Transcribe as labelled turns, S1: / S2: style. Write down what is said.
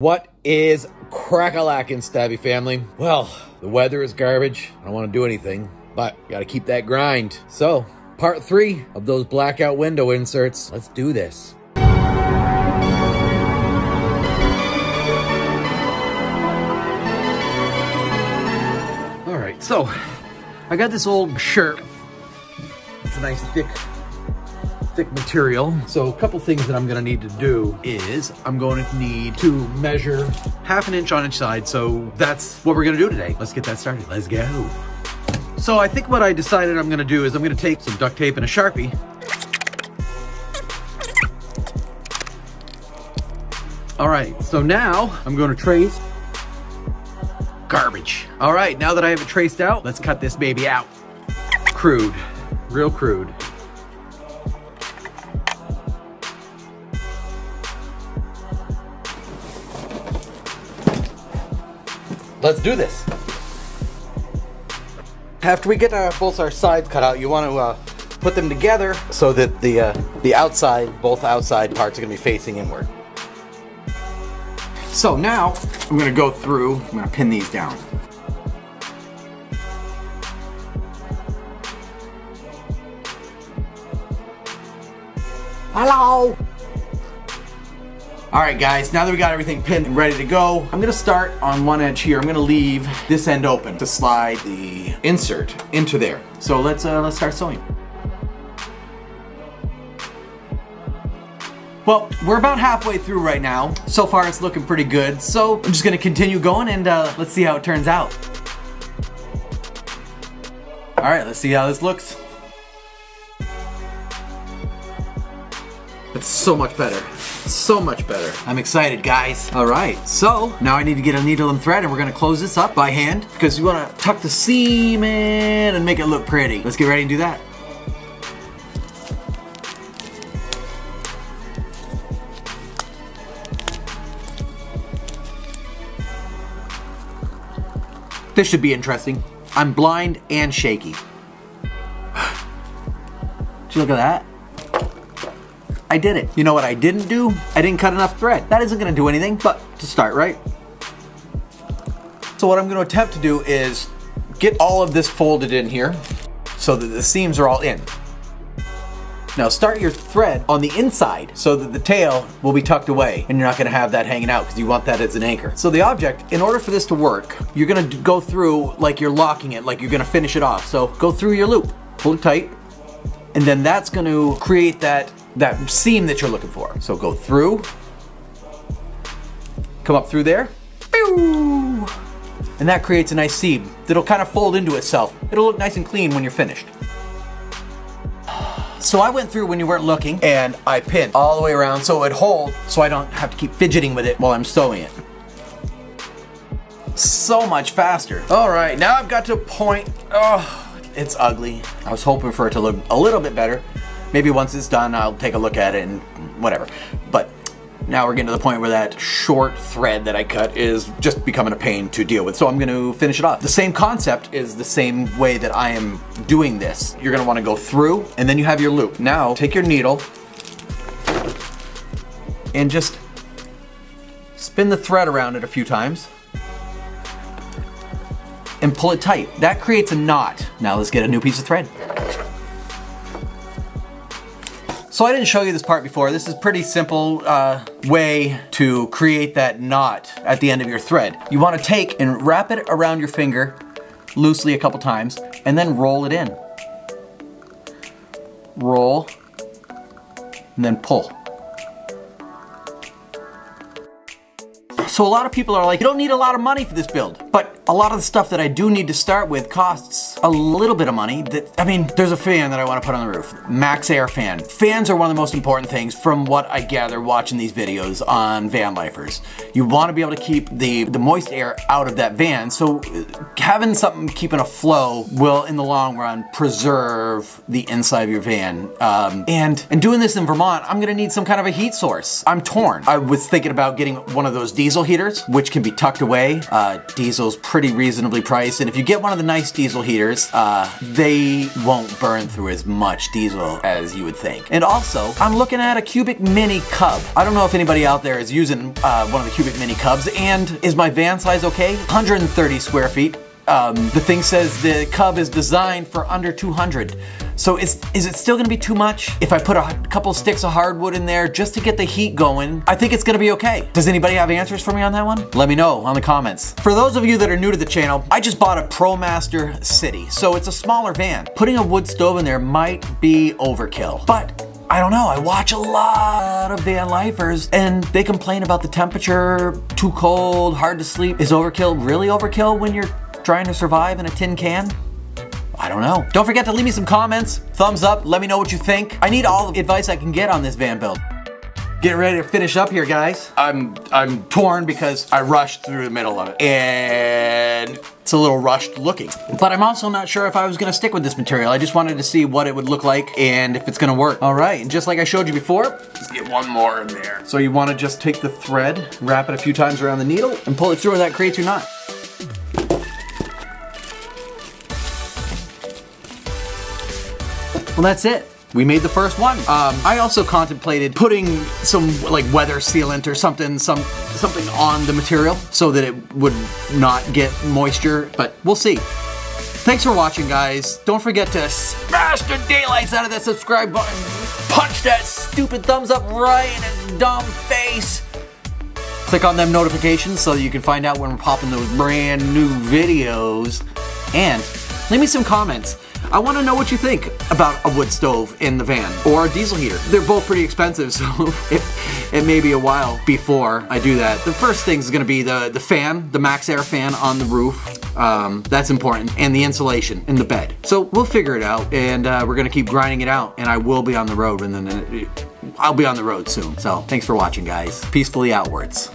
S1: What is crack-a-lackin', Stabby family? Well, the weather is garbage. I don't want to do anything, but gotta keep that grind. So, part 3 of those blackout window inserts. Let's do this. Alright, so I got this old shirt. It's a nice thick material. So a couple things that I'm gonna need to do is I'm going to need to measure 1/2 inch on each side. So that's what we're gonna do today. Let's get that started. Let's go. So I think what I decided I'm gonna do is I'm gonna take some duct tape and a Sharpie. All right, so now I'm gonna trace garbage. All right, now that I have it traced out, let's cut this baby out. Crude, real crude. Let's do this. After we get both our sides cut out, you want to put them together so that the outside, both outside parts are going to be facing inward. So now I'm going to go through, I'm going to pin these down. Hello! All right guys, now that we got everything pinned and ready to go, I'm gonna start on one edge here. I'm gonna leave this end open to slide the insert into there. So let's start sewing. Well, we're about halfway through right now. So far it's looking pretty good. So I'm just gonna continue going and let's see how it turns out. All right, let's see how this looks. It's so much better. So much better. I'm excited, guys. All right, so now I need to get a needle and thread and we're gonna close this up by hand because we wanna tuck the seam in and make it look pretty. Let's get ready and do that. This should be interesting. I'm blind and shaky. Did you look at that? I did it. You know what I didn't do? I didn't cut enough thread. That isn't gonna do anything, but to start, right? So what I'm gonna attempt to do is get all of this folded in here so that the seams are all in. Now start your thread on the inside so that the tail will be tucked away and you're not gonna have that hanging out because you want that as an anchor. So the object, in order for this to work, you're gonna go through like you're locking it, like you're gonna finish it off. So go through your loop, pull it tight, and then that's gonna create that seam that you're looking for. So go through, come up through there, and that creates a nice seam that'll kind of fold into itself. It'll look nice and clean when you're finished. So I went through when you weren't looking and I pinned all the way around so it would hold so I don't have to keep fidgeting with it while I'm sewing it. So much faster. All right, now I've got to a point, oh, it's ugly. I was hoping for it to look a little bit better. Maybe once it's done, I'll take a look at it and whatever. But now we're getting to the point where that short thread that I cut is just becoming a pain to deal with. So I'm gonna finish it off. The same concept is the same way that I am doing this. You're gonna wanna go through and then you have your loop. Now take your needle and just spin the thread around it a few times and pull it tight. That creates a knot. Now let's get a new piece of thread. So I didn't show you this part before. This is a pretty simple way to create that knot at the end of your thread. You want to take and wrap it around your finger loosely a couple times and then roll it in. Roll and then pull. So a lot of people are like, you don't need a lot of money for this build. But a lot of the stuff that I do need to start with costs a little bit of money. I mean, there's a fan that I want to put on the roof. Max Air fan. Fans are one of the most important things from what I gather watching these videos on van lifers. You want to be able to keep the moist air out of that van. So having something keeping a flow will, in the long run, preserve the inside of your van. And doing this in Vermont, I'm gonna need some kind of a heat source. I'm torn. I was thinking about getting one of those diesel heaters, which can be tucked away. Diesel's pretty pretty reasonably priced, and if you get one of the nice diesel heaters, they won't burn through as much diesel as you would think. And also, I'm looking at a Cubic Mini Cub. I don't know if anybody out there is using one of the Cubic Mini Cubs, and is my van size okay? 130 square feet. The thing says the Cub is designed for under 200. So is it still gonna be too much if I put a couple sticks of hardwood in there just to get the heat going? I think it's gonna be okay. Does anybody have answers for me on that one? Let me know on the comments. For those of you that are new to the channel, I just bought a ProMaster City. So it's a smaller van. Putting a wood stove in there might be overkill, but I don't know, I watch a lot of van lifers and they complain about the temperature, too cold, hard to sleep. Is overkill really overkill when you're trying to survive in a tin can? I don't know. Don't forget to leave me some comments, thumbs up, let me know what you think. I need all the advice I can get on this van build. Getting ready to finish up here, guys. I'm torn because I rushed through the middle of it and it's a little rushed looking. But I'm also not sure if I was gonna stick with this material. I just wanted to see what it would look like and if it's gonna work. All right, and just like I showed you before, let's get one more in there. So you wanna just take the thread, wrap it a few times around the needle and pull it through, and that creates your knot. Well, that's it. We made the first one. I also contemplated putting some like weather sealant or something on the material so that it would not get moisture, but we'll see. Thanks for watching, guys. Don't forget to smash the daylights out of that subscribe button. Punch that stupid thumbs up right in its dumb face. Click on them notifications so you can find out when we're popping those brand new videos. And leave me some comments. I want to know what you think about a wood stove in the van or a diesel heater. They're both pretty expensive, so it may be a while before I do that. The first thing is going to be the fan, the Max Air fan on the roof. That's important, and the insulation in the bed. So we'll figure it out, and we're going to keep grinding it out, and I will be on the road, and then I'll be on the road soon. So thanks for watching, guys. Peacefully outwards.